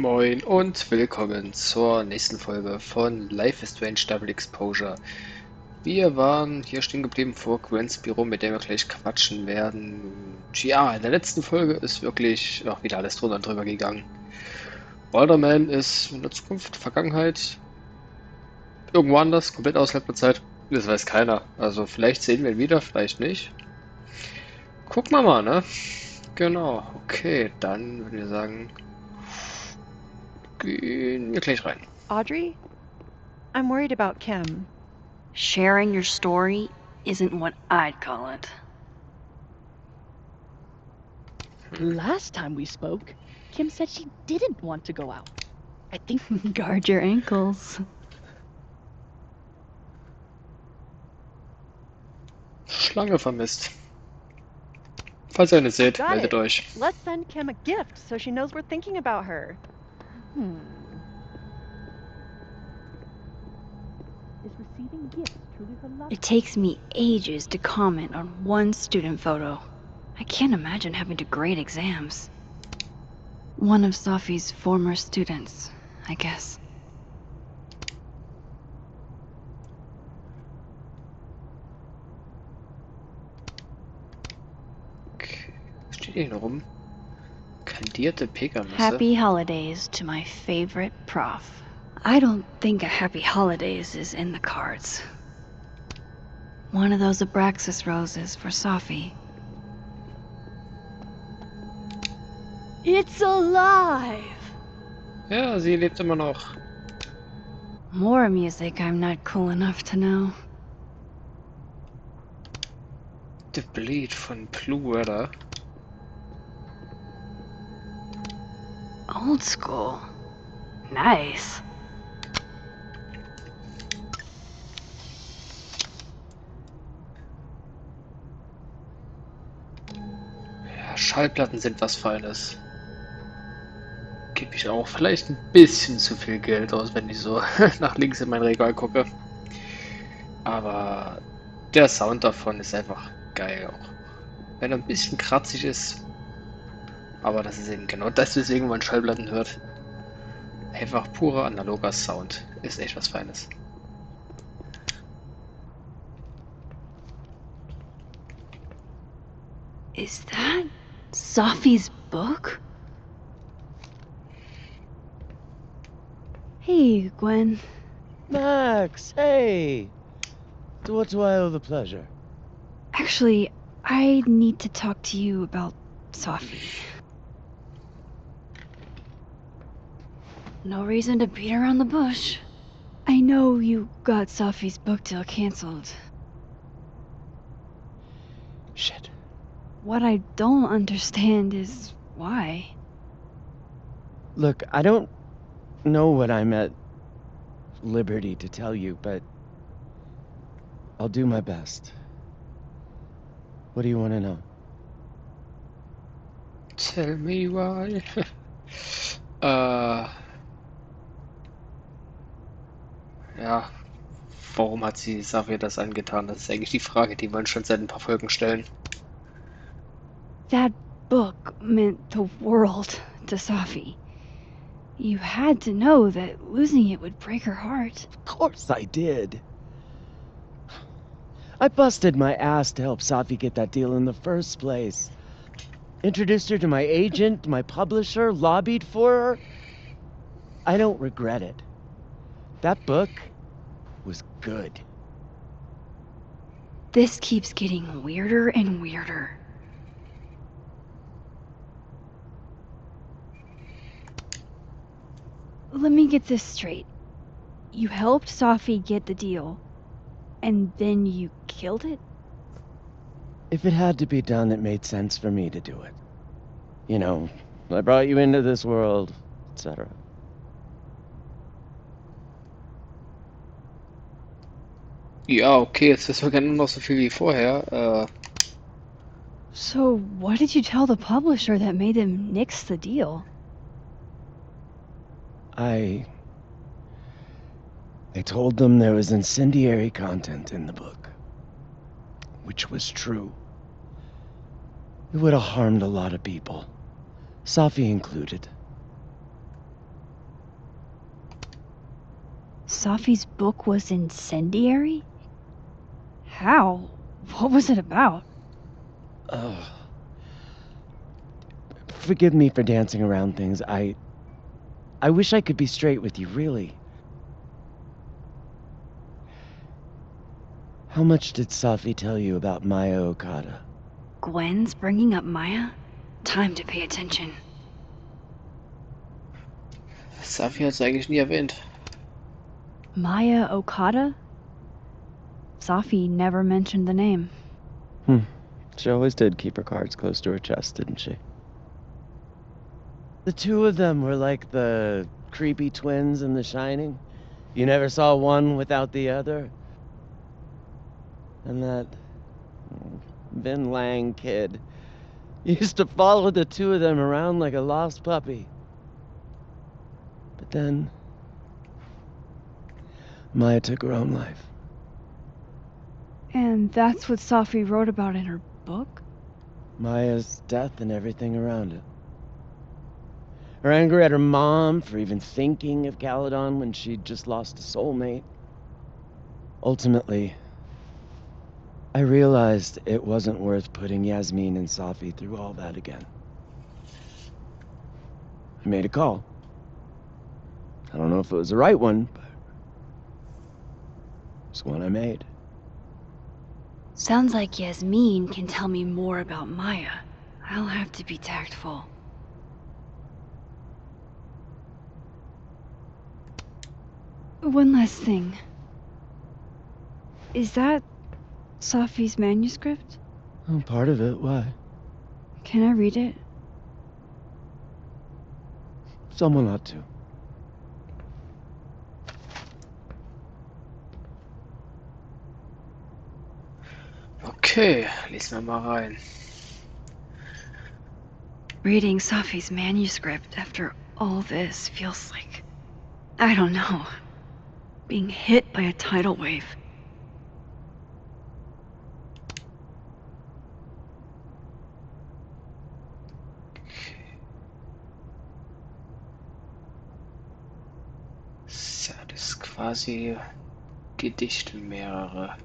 Moin und willkommen zur nächsten Folge von Life is Strange Double Exposure. Wir waren hier stehen geblieben vor Gwens Büro, mit dem wir gleich quatschen werden. Ja, in der letzten Folge ist wirklich auch wieder alles drunter und drüber gegangen. Alderman ist in der Zukunft, Vergangenheit, irgendwo anders, komplett außerhalb der Zeit. Das weiß keiner. Also vielleicht sehen wir ihn wieder, vielleicht nicht. Gucken wir mal, ne? Genau, okay, dann würde ich sagen, gehen wir gleich rein. Audrey? I'm worried about Kim. Sharing your story isn't what I'd call it. Last time we spoke, Kim said she didn't want to go out. I think Guard your ankles. Schlange vermisst. Falls ihr eine seht, Got meldet it. euch. Let's send Kim a gift so she knows we're thinking about her. Is receiving gifts truly her love? It takes me ages to comment on one student photo. I can't imagine having to grade exams. One of Sophie's former students, I guess. Okay. Was steht hier noch rum? Kandierte Pekannüsse. Happy holidays to my favorite prof. I don't think a happy holidays is in the cards. One of those Abraxas roses for Sophie. It's alive! Ja, sie lebt immer noch. More music I'm not cool enough to know. The Bleed von Blue Weather. Old school. Nice. Ja, Schallplatten sind was Feines. Gebe ich auch vielleicht ein bisschen zu viel Geld aus, wenn ich so nach links in mein Regal gucke. Aber der Sound davon ist einfach geil auch. Wenn er ein bisschen kratzig ist. Aber das ist eben genau das, weswegen man Schallplatten hört. Einfach purer analoger Sound. Ist echt was Feines. Is that Sophie's book? Hey, Gwen. Max, hey! To what do I owe the pleasure? Actually, I need to talk to you about Sophie. No reason to beat around the bush. I know you got Sophie's book deal canceled. Shit. What I don't understand is why. Look, I don't know what I'm at liberty to tell you, but I'll do my best. What do you want to know? Tell me why. Ja, warum hat sie Safir das angetan? Das ist eigentlich die Frage, die wir uns schon seit ein paar Folgen stellen. That book meant the world to Sophie. You had to know that losing it would break her heart. Of course I did. I busted my ass to help Safi get that deal in the first place. Introduced her to my agent, my publisher, lobbied for her. I don't regret it. That book was good. This keeps getting weirder and weirder. Let me get this straight. You helped Sophie get the deal, and then you killed it? If it had to be done, it made sense for me to do it. You know, I brought you into this world, etc. Ja, okay, jetzt wissen wir gerne noch so viel wie vorher. So, what did you tell the publisher that made them nix the deal? I told them there was incendiary content in the book, which was true. It would have harmed a lot of people, Safi included. Safi's book was incendiary? How? What was it about? Oh. Forgive me for dancing around things. I wish I could be straight with you, really. How much did Safi tell you about Maya Okada? Gwen's bringing up Maya? Time to pay attention. Safi hat es eigentlich nie erwähnt. Maya Okada? Safi never mentioned the name. She always did keep her cards close to her chest, didn't she? The two of them were like the creepy twins in The Shining. You never saw one without the other. And that Vin Lang kid used to follow the two of them around like a lost puppy. But then Maya took her own life. And that's what Safi wrote about in her book? Maya's death and everything around it. Her anger at her mom for even thinking of Caledon when she'd just lost a soulmate. Ultimately, I realized it wasn't worth putting Yasmin and Safi through all that again. I made a call. I don't know if it was the right one, but it's one I made. Sounds like Yasmin can tell me more about Maya. I'll have to be tactful. One last thing. Is that Safi's manuscript? Oh, part of it, why? Can I read it? Someone ought to. Okay, lesen wir mal rein. Reading Safi's manuscript after all this feels like, I don't know, being hit by a tidal wave. Ja, das ist quasi Gedichte mehrere.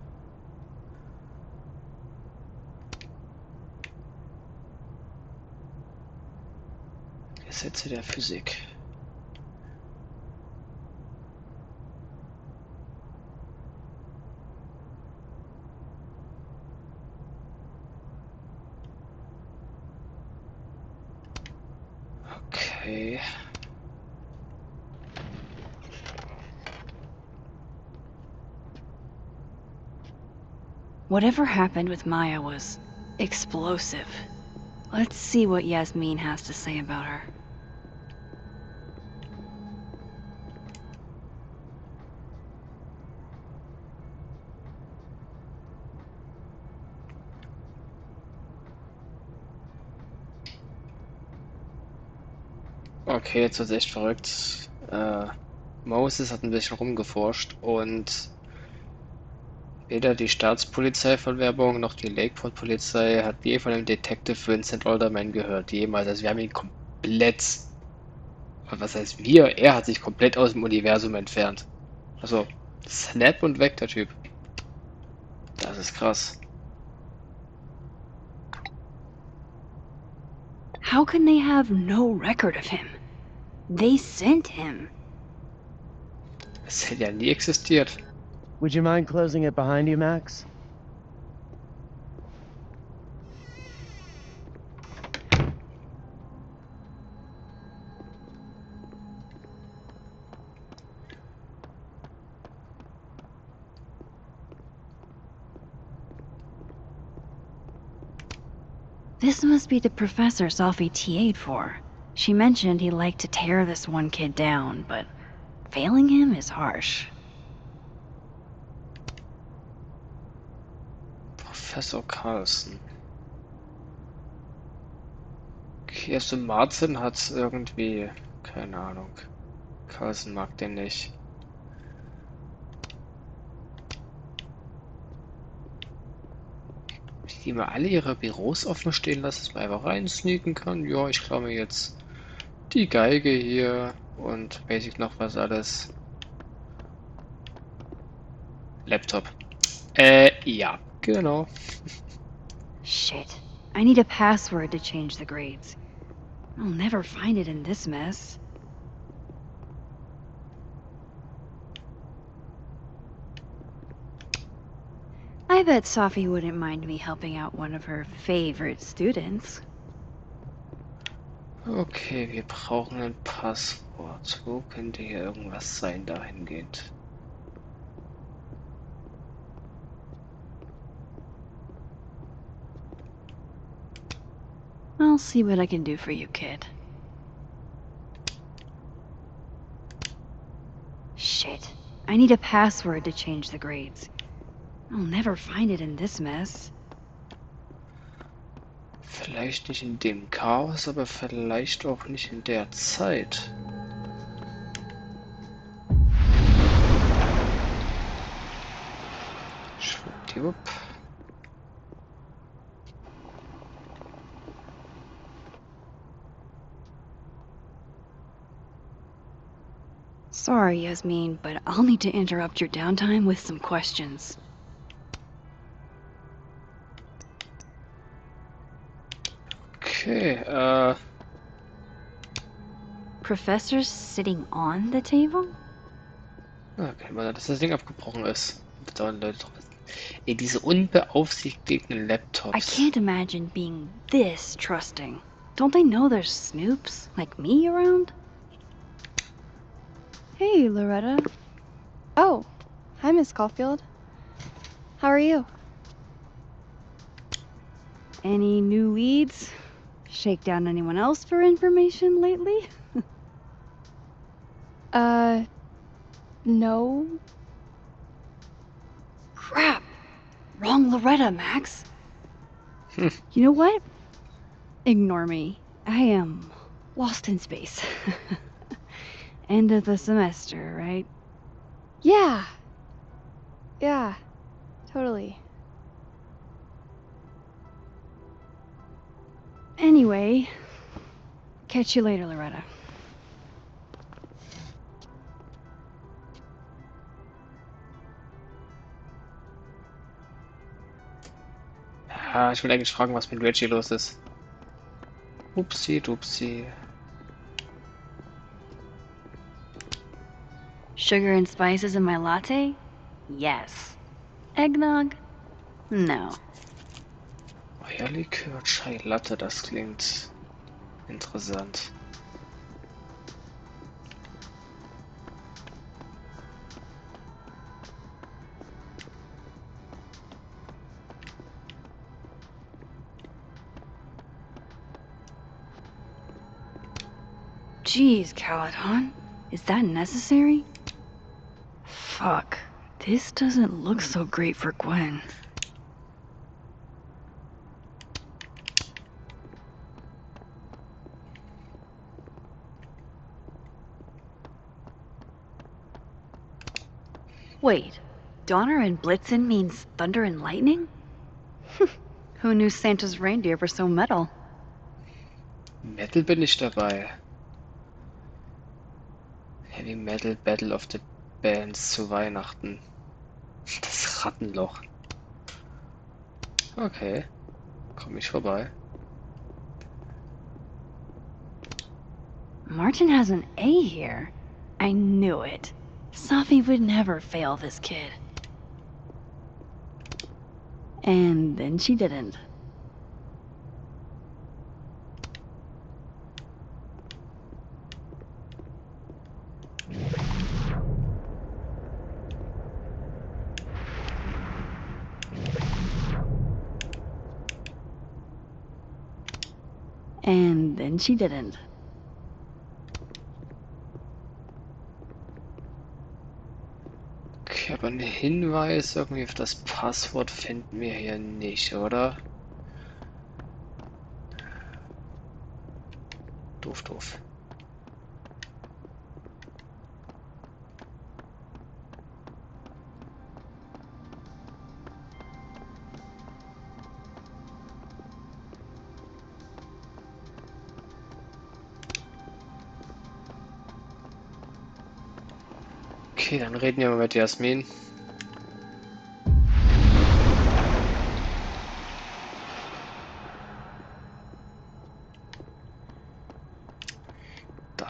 Gesetze der Physik. Okay. Whatever happened with Maya was explosive. Let's see what Yasmin has to say about her. Okay, jetzt wird's echt verrückt. Moses hat ein bisschen rumgeforscht und weder die Staatspolizeiverwerbung noch die Lakeport-Polizei hat je von dem Detective Vincent Alderman gehört. Jemals. Also wir haben ihn komplett. Was heißt wir? Er hat sich komplett aus dem Universum entfernt. Also, snap und weg, der Typ. Das ist krass. How can they have no record of him? They sent him. Das hätte ja nie existiert. Would you mind closing it behind you, Max? This must be the professor Safi TA'd for. She mentioned he liked to tear this one kid down, but failing him is harsh. Professor Carlson. Okay, also Martin hat irgendwie. Keine Ahnung. Carlson mag den nicht. Die mal alle ihre Büros offen stehen lassen, dass man einfach rein sneaken kann. Ja, ich klaue mir jetzt die Geige hier und basic noch was alles. Laptop. Ja, genau. Shit. I need a password to change the grades. I'll never find it in this mess. I bet Sophie wouldn't mind me helping out one of her favorite students. Okay, wir brauchen ein Passwort. Wo könnte hier irgendwas sein, dahingehend? I'll see what I can do for you, kid. Shit. I need a password to change the grades. I'll never find it in this mess. Vielleicht nicht in dem Chaos, aber vielleicht auch nicht in der Zeit. Schwuppdiwupp. Sorry, Yasmin, but I'll need to interrupt your downtime with some questions. Okay, Professor's sitting on the table? okay, mal, dass das Ding abgebrochen ist. Dauernd Leute drauf. Ey, diese unbeaufsichtigten I Laptops. can't imagine being this trusting. Don't they know there's snoops like me around? Hey, Loretta. Oh, hi, Miss Caulfield. How are you? Any new leads? Shake down anyone else for information lately? No. Crap! Wrong Loretta, Max. Hmm. You know what? Ignore me. I am lost in space. End of the semester, right? Yeah. Yeah, totally. Anyway, catch you later, Loretta. Ja, ich will eigentlich fragen, was mit Reggie los ist. Upsi, dupsi. Sugar and spices in my latte? Yes. Eggnog? No. Eierlikör, Chai Latte, das klingt interessant. Jeez, Caladon. Is that necessary? Fuck. This doesn't look so great for Gwen. Wait, Donner and Blitzen means thunder and lightning? Who knew Santa's reindeer were so metal? Metal bin ich dabei. Heavy Metal Battle of the Bands zu Weihnachten. Das Rattenloch. Okay, komm ich vorbei. Martin has an A here. I knew it. Sophie would never fail this kid. And then she didn't. And then she didn't. Okay, aber einen Hinweis irgendwie auf das Passwort finden wir hier nicht, oder? Doof, doof. Okay, dann reden wir mal mit Yasmin.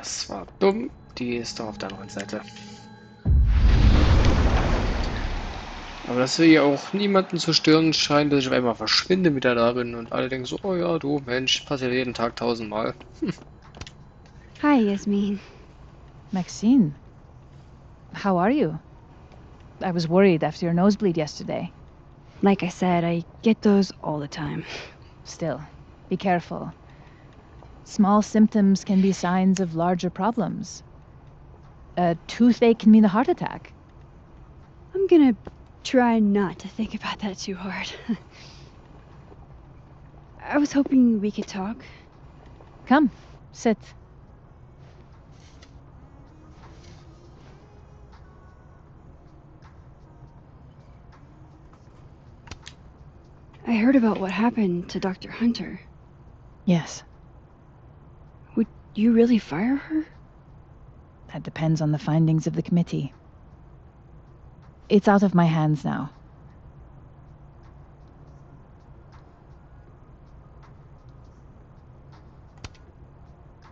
Das war dumm. Die ist doch auf der anderen Seite. Aber das will ja auch niemanden zu stören scheint, dass ich auf einmal verschwinde wieder darin und alle denken so, oh ja, du Mensch, passiert jeden Tag 1000-mal. Hi, Yasmin. Maxine, how are you? I was worried after your nosebleed yesterday. Like I said, I get those all the time. Still, be careful. Small symptoms can be signs of larger problems. A toothache can mean a heart attack. I'm gonna try not to think about that too hard. I was hoping we could talk. Come, sit. I heard about what happened to Dr. Hunter. Yes, Would you really fire her? that depends on the findings of the committee. It's out of my hands now.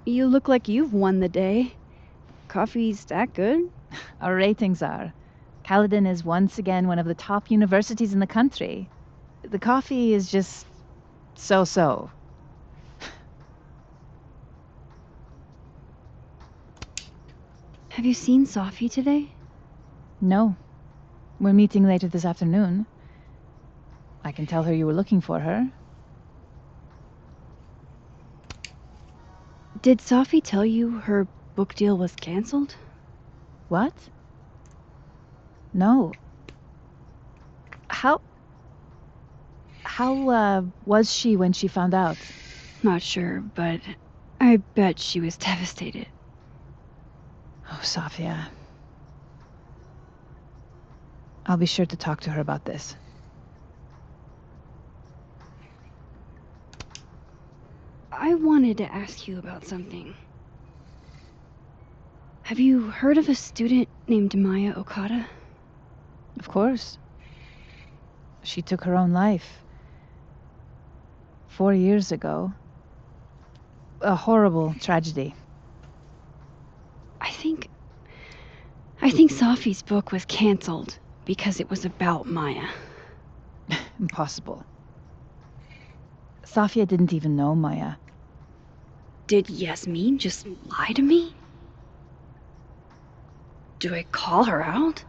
You look like you've won the day. Coffee's that good? Our ratings are. Caledon is once again one of the top universities in the country. The coffee is just so-so. Have you seen Sophie today? No. We're meeting later this afternoon. I can tell her you were looking for her. Did Sophie tell you her book deal was canceled? What? No. How was she when she found out? Not sure, but I bet she was devastated. Oh, Sophia. I'll be sure to talk to her about this. I wanted to ask you about something. Have you heard of a student named Maya Okada? Of course. She took her own life. 4 years ago. A horrible tragedy. I think Sophie's book was canceled because it was about Maya. Impossible. Sophia didn't even know Maya. Did Yasmin just lie to me? Do I call her out?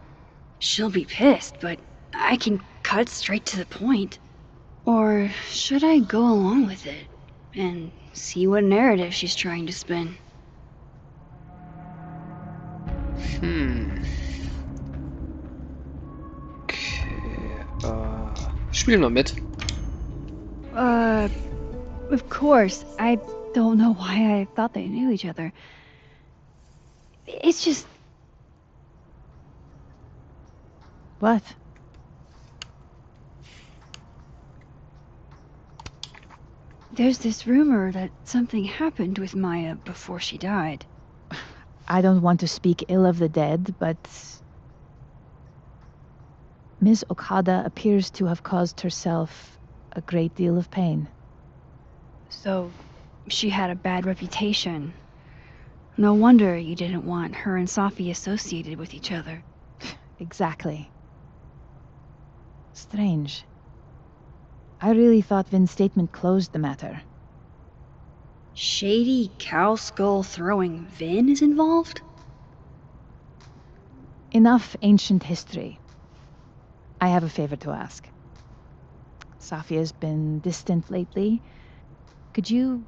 She'll be pissed, but I can cut straight to the point. Or should I go along with it and see what narrative she's trying to spin? Okay, spiel mal mit. Of course. I don't know why I thought they knew each other. It's just... What? There's this rumor that something happened with Maya before she died. I don't want to speak ill of the dead, but Ms. Okada appears to have caused herself a great deal of pain. So, she had a bad reputation. No wonder you didn't want her and Sophie associated with each other. Exactly. Strange. I really thought Vin's statement closed the matter. Shady cow skull throwing Vin is involved? Enough ancient history. I have a favor to ask. Sophia's been distant lately. Could you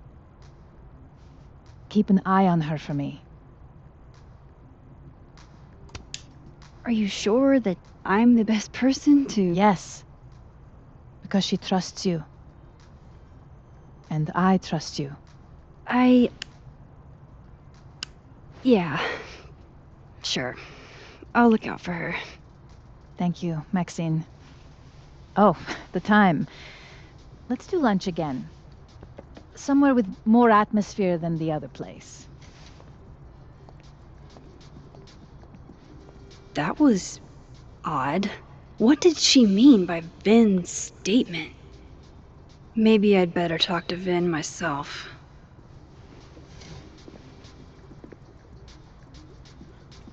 keep an eye on her for me? Are you sure that I'm the best person to... Yes. Because she trusts you. And I trust you. Yeah. Sure. I'll look out for her. Thank you, Maxine. Oh, the time. Let's do lunch again. Somewhere with more atmosphere than the other place. That was... odd. What did she mean by Vin's statement? Maybe I'd better talk to Vin myself.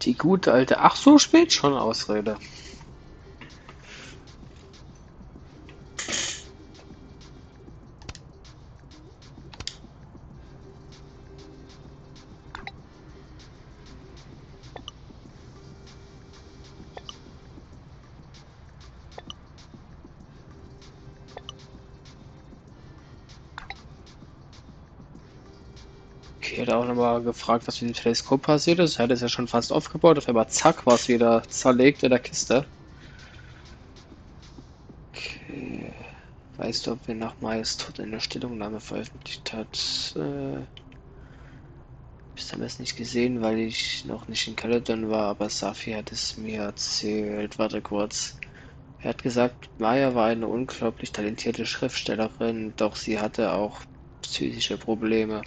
Die gute alte, ach so spät schon Ausrede. Okay, hat auch nochmal gefragt, was mit dem Teleskop passiert ist. Er hat es ja schon fast aufgebaut, auf einmal zack, war es wieder zerlegt in der Kiste. Okay. Weißt du, ob wir nach Mayes Tod eine Stellungnahme veröffentlicht hat? Ich habe es nicht gesehen, weil ich noch nicht in Caledon war, aber Safi hat es mir erzählt. Warte kurz. Er hat gesagt, Maya war eine unglaublich talentierte Schriftstellerin, doch sie hatte auch psychische Probleme.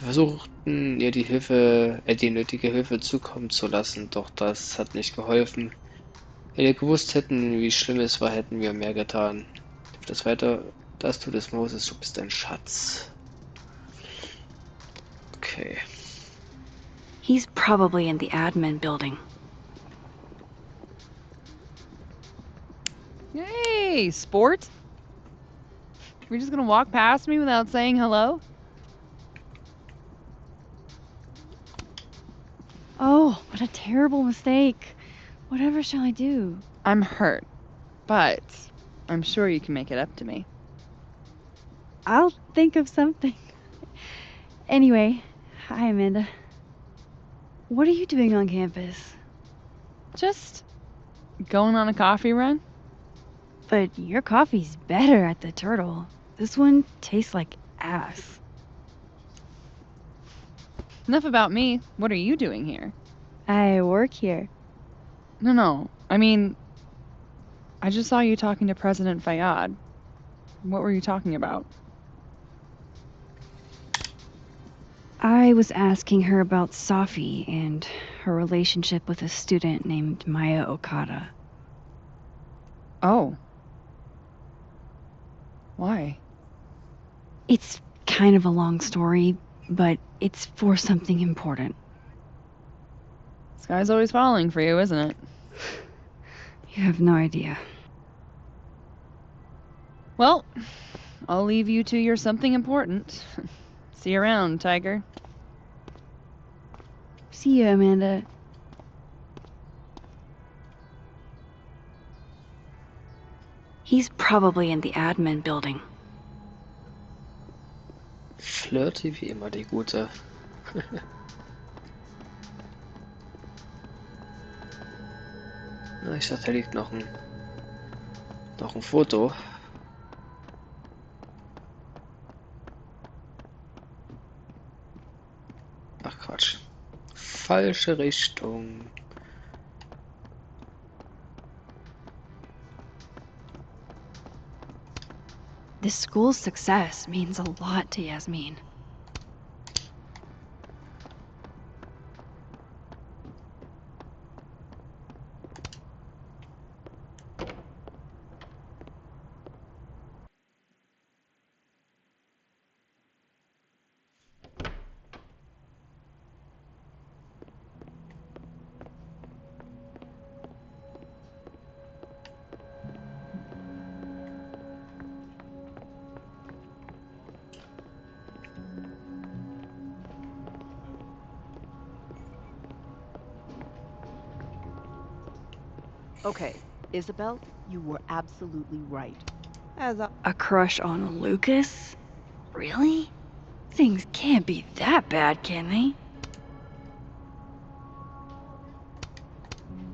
Wir versuchten ihr die nötige Hilfe zukommen zu lassen, doch das hat nicht geholfen. Wenn wir gewusst hätten, wie schlimm es war, hätten wir mehr getan. Das weiter, das tut es Moses, du bist ein Schatz. Okay. He's probably in the admin building. Hey, sport? You're just gonna walk past me without saying hello? Oh, what a terrible mistake. Whatever shall I do? I'm hurt, but I'm sure you can make it up to me. I'll think of something. Anyway, hi, Amanda. What are you doing on campus? Just going on a coffee run? But your coffee's better at the Turtle. This one tastes like ass. Enough about me. What are you doing here? I work here. No. I mean, I just saw you talking to President Fayyad. What were you talking about? I was asking her about Safi and her relationship with a student named Maya Okada. Oh. Why? It's kind of a long story, but it's for something important. Sky's always falling for you, isn't it? You have no idea. Well, I'll leave you to your something important. See you around, Tiger. See you, Amanda. He's probably in the admin building. Flirty wie immer, die gute. Na, ich dachte, da liegt noch ein Foto. Ach Quatsch. Falsche Richtung. This school's success means a lot to Yasmin. Okay, Isabel, you were absolutely right. A crush on Lucas? Really? Things can't be that bad, can they?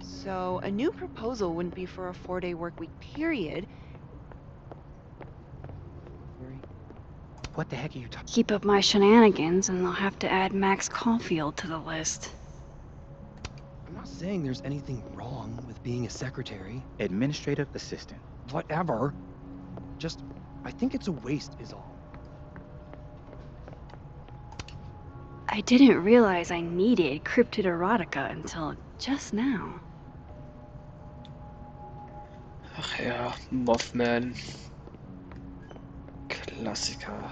So, a new proposal wouldn't be for a 4-day workweek period. What the heck are you talking? Keep up my shenanigans and they'll have to add Max Caulfield to the list. I'm not saying there's anything wrong with being a secretary. Administrative assistant. Whatever. Just, I think it's a waste is all. I didn't realize I needed cryptid erotica until just now. Ach ja, Mothman. Klassiker.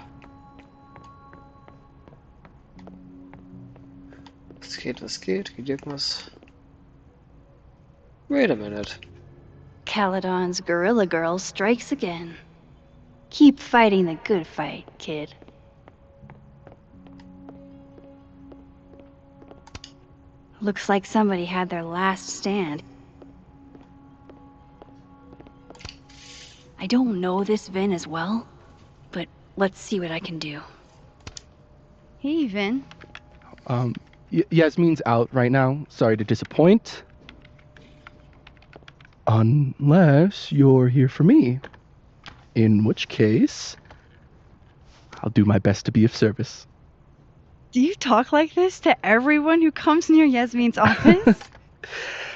Was geht, was geht? Geht irgendwas? Wait a minute. Caledon's Gorilla Girl strikes again. Keep fighting the good fight, kid. Looks like somebody had their last stand. I don't know this Vin as well, but let's see what I can do. Hey, Vin. Yasmin's out right now. Sorry to disappoint. Unless you're here for me. In which case, I'll do my best to be of service. Do you talk like this to everyone who comes near Yasmin's office?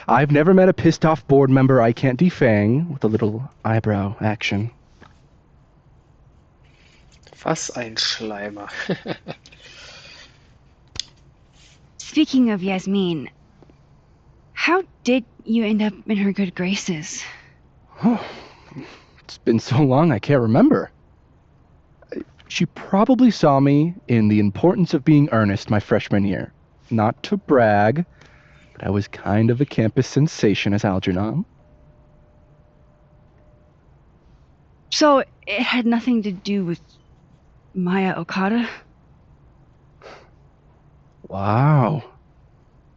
I've never met a pissed off board member I can't defang with a little eyebrow action. Was ein Schleimer. Speaking of Yasmin, how did you end up in her good graces? It's been so long I can't remember. She probably saw me in The Importance of Being Earnest my freshman year. Not to brag, but I was kind of a campus sensation as Algernon. So it had nothing to do with Maya Okada? Wow.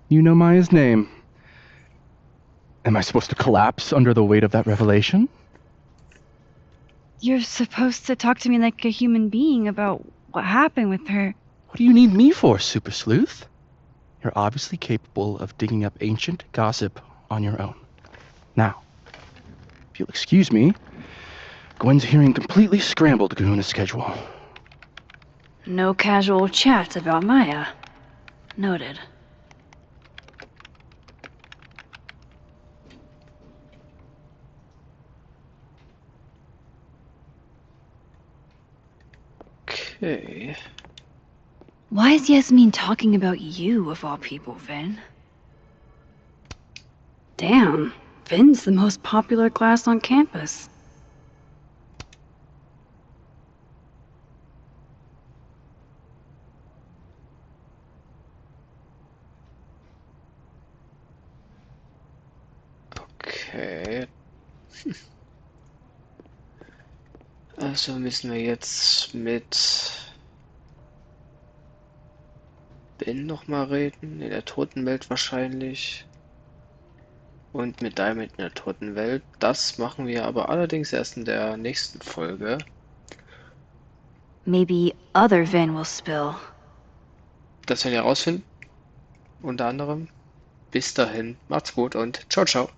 You know Maya's name. Am I supposed to collapse under the weight of that revelation? You're supposed to talk to me like a human being about what happened with her. What do you need me for, Super Sleuth? You're obviously capable of digging up ancient gossip on your own. Now, if you'll excuse me, Gwen's hearing completely scrambled Kahuna schedule. No casual chats about Maya. Noted. Okay. Why is Yasmin talking about you, of all people, Vin? Damn, Vin's the most popular class on campus. Okay. Also müssen wir jetzt mit Ben nochmal reden, in der Totenwelt wahrscheinlich. Und mit Diamond in der Totenwelt. Das machen wir aber allerdings erst in der nächsten Folge. Maybe other Vin will spill. Das werden wir herausfinden. Unter anderem. Bis dahin, macht's gut und ciao, ciao.